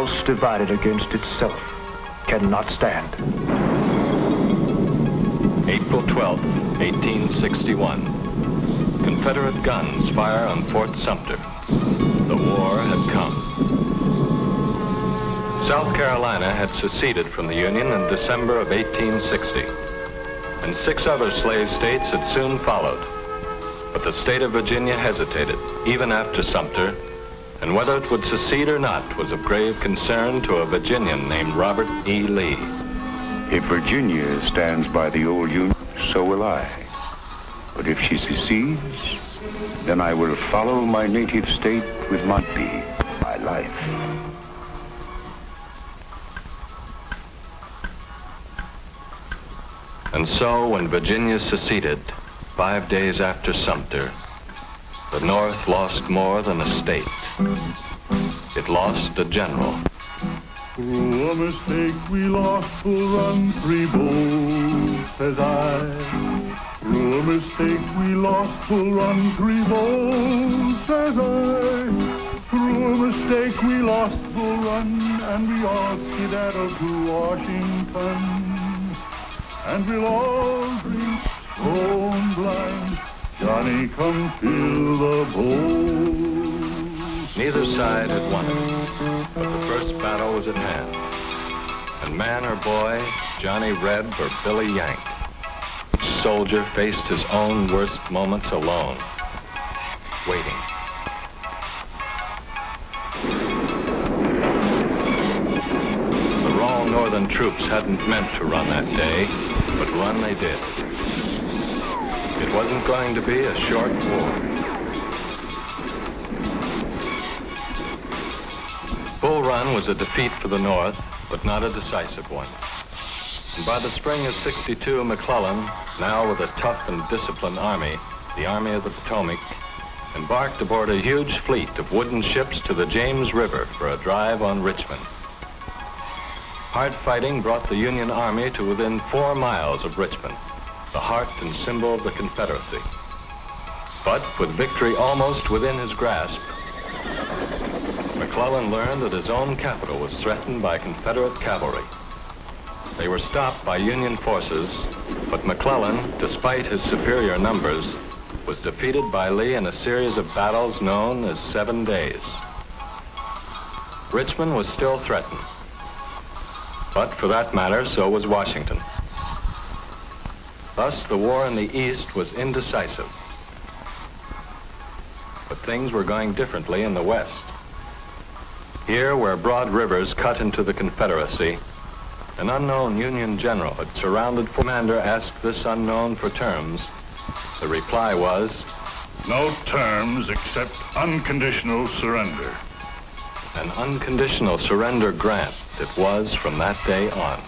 house divided against itself cannot stand. April 12, 1861. Confederate guns fire on Fort Sumter. The war had come. South Carolina had seceded from the Union in December of 1860, and 6 other slave states had soon followed. But the state of Virginia hesitated, even after Sumter, and whether it would secede or not was of grave concern to a Virginian named Robert E. Lee. If Virginia stands by the old Union, so will I. But if she secedes, then I will follow my native state with my life. And so when Virginia seceded, 5 days after Sumter, the North lost more than a state. It lost a general. Through a mistake we lost Bull Run 3 Bulls, says I. Through a mistake we lost Bull Run 3 Bulls, says I. Through a mistake we lost Bull Run, and we all skedaddled to Washington. And we'll all drink stone blind, Johnny, come fill the bowl. Neither side had won it, but the first battle was at hand. And man or boy, Johnny Reb or Billy Yank, each soldier faced his own worst moments alone, waiting. The raw northern troops hadn't meant to run that day, but run they did. It wasn't going to be a short war. Bull Run was a defeat for the North, but not a decisive one. And by the spring of '62, McClellan, now with a tough and disciplined army, the Army of the Potomac, embarked aboard a huge fleet of wooden ships to the James River for a drive on Richmond. Hard fighting brought the Union Army to within 4 miles of Richmond, the heart and symbol of the Confederacy. But with victory almost within his grasp, McClellan learned that his own capital was threatened by Confederate cavalry. They were stopped by Union forces, but McClellan, despite his superior numbers, was defeated by Lee in a series of battles known as 7 days. Richmond was still threatened, but for that matter, so was Washington. Thus, the war in the East was indecisive. But things were going differently in the West. Here, where broad rivers cut into the Confederacy, an unknown Union general had surrounded. Commander asked this unknown for terms. The reply was, "No terms except unconditional surrender." An unconditional surrender grant it was from that day on.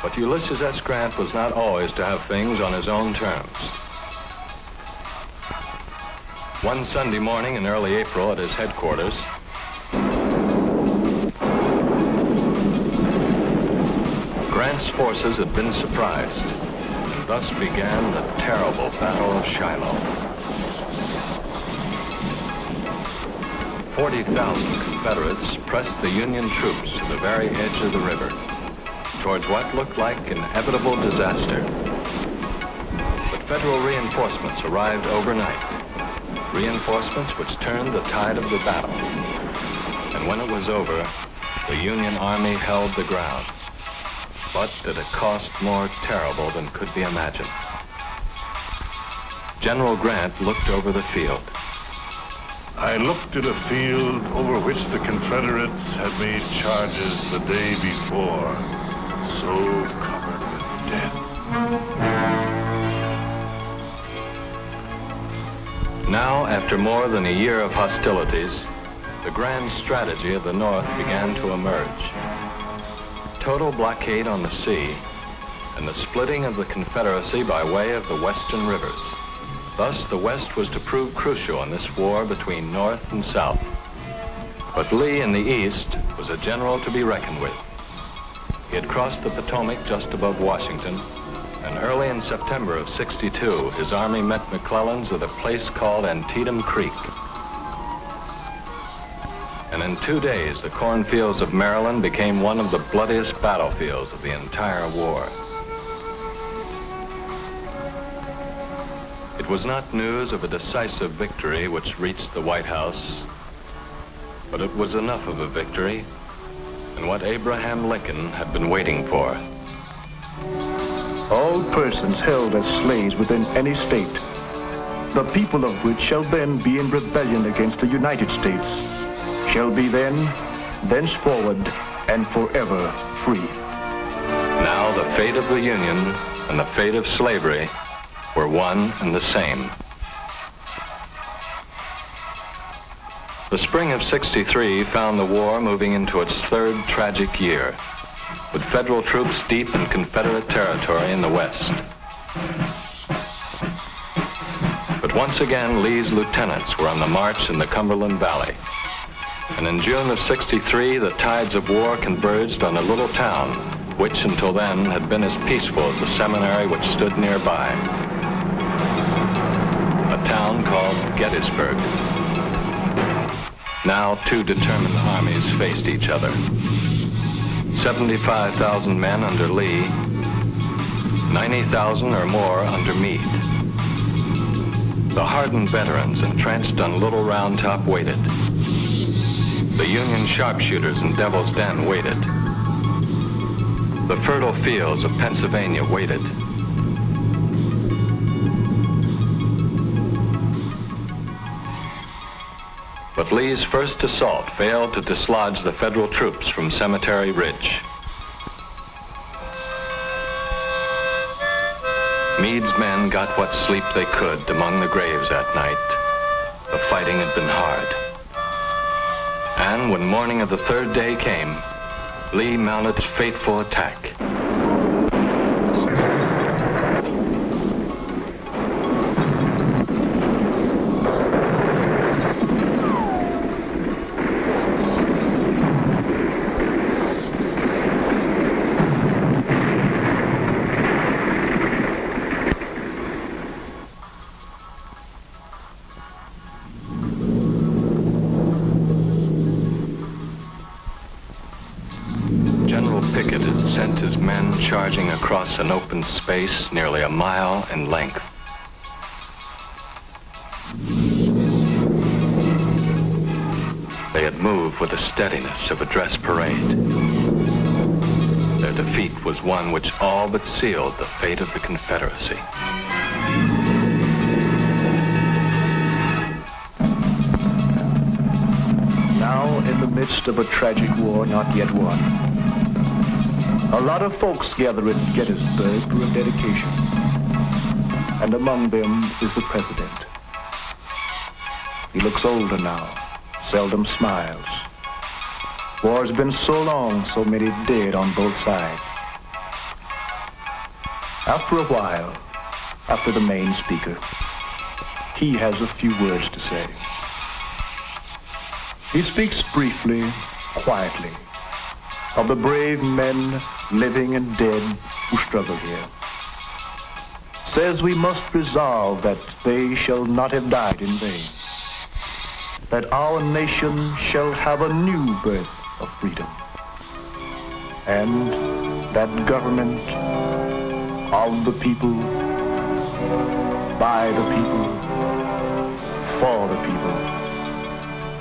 But Ulysses S. Grant was not always to have things on his own terms. One Sunday morning in early April at his headquarters, Grant's forces had been surprised, and thus began the terrible Battle of Shiloh. 40,000 Confederates pressed the Union troops to the very edge of the river, towards what looked like inevitable disaster. But Federal reinforcements arrived overnight, reinforcements which turned the tide of the battle. And when it was over, the Union Army held the ground, but at a cost more terrible than could be imagined. General Grant looked over the field. I looked at a field over which the Confederates had made charges the day before, so covered with death. Now, after more than a year of hostilities, the grand strategy of the North began to emerge. Total blockade on the sea, and the splitting of the Confederacy by way of the western rivers. Thus, the West was to prove crucial in this war between North and South. But Lee in the East was a general to be reckoned with. He had crossed the Potomac just above Washington, and early in September of '62, his army met McClellan's at a place called Antietam Creek. And in 2 days, the cornfields of Maryland became one of the bloodiest battlefields of the entire war. It was not news of a decisive victory which reached the White House, but it was enough of a victory and what Abraham Lincoln had been waiting for. All persons held as slaves within any state, the people of which shall then be in rebellion against the United States, shall be then, thenceforward, and forever free. Now the fate of the Union and the fate of slavery were one and the same. The spring of '63 found the war moving into its third tragic year, with federal troops deep in Confederate territory in the West. But once again, Lee's lieutenants were on the march in the Cumberland Valley. And in June of '63, the tides of war converged on a little town, which until then had been as peaceful as the seminary which stood nearby. A town called Gettysburg. Now two determined armies faced each other. 75,000 men under Lee, 90,000 or more under Meade. The hardened veterans entrenched on Little Round Top waited. The Union sharpshooters in Devil's Den waited. The fertile fields of Pennsylvania waited. But Lee's first assault failed to dislodge the Federal troops from Cemetery Ridge. Meade's men got what sleep they could among the graves that night. The fighting had been hard. And when morning of the third day came, Lee mounted his fateful attack. Charging across an open space nearly a mile in length. They had moved with the steadiness of a dress parade. Their defeat was one which all but sealed the fate of the Confederacy. Now, in the midst of a tragic war not yet won, a lot of folks gather at Gettysburg for a dedication, and among them is the president. He looks older now, seldom smiles. War's been so long, so many dead on both sides. After a while, after the main speaker, he has a few words to say. He speaks briefly, quietly, of the brave men, living and dead, who struggle here. Says we must resolve that they shall not have died in vain, that our nation shall have a new birth of freedom, and that government of the people, by the people, for the people,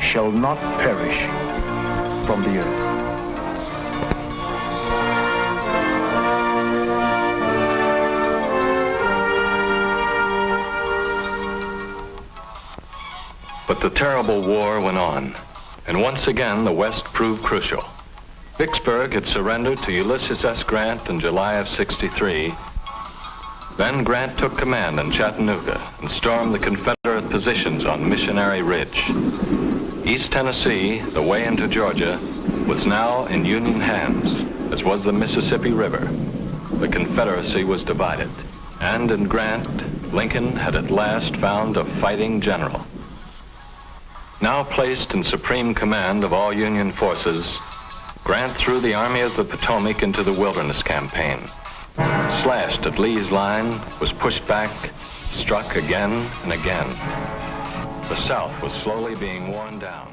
shall not perish from the earth. But the terrible war went on, and once again the West proved crucial. Vicksburg had surrendered to Ulysses S. Grant in July of '63. Then Grant took command in Chattanooga and stormed the Confederate positions on Missionary Ridge. East Tennessee, the way into Georgia, was now in Union hands, as was the Mississippi River. The Confederacy was divided, and in Grant, Lincoln had at last found a fighting general. Now placed in supreme command of all Union forces, Grant threw the Army of the Potomac into the Wilderness Campaign. Slashed at Lee's line, was pushed back, struck again and again. The South was slowly being worn down.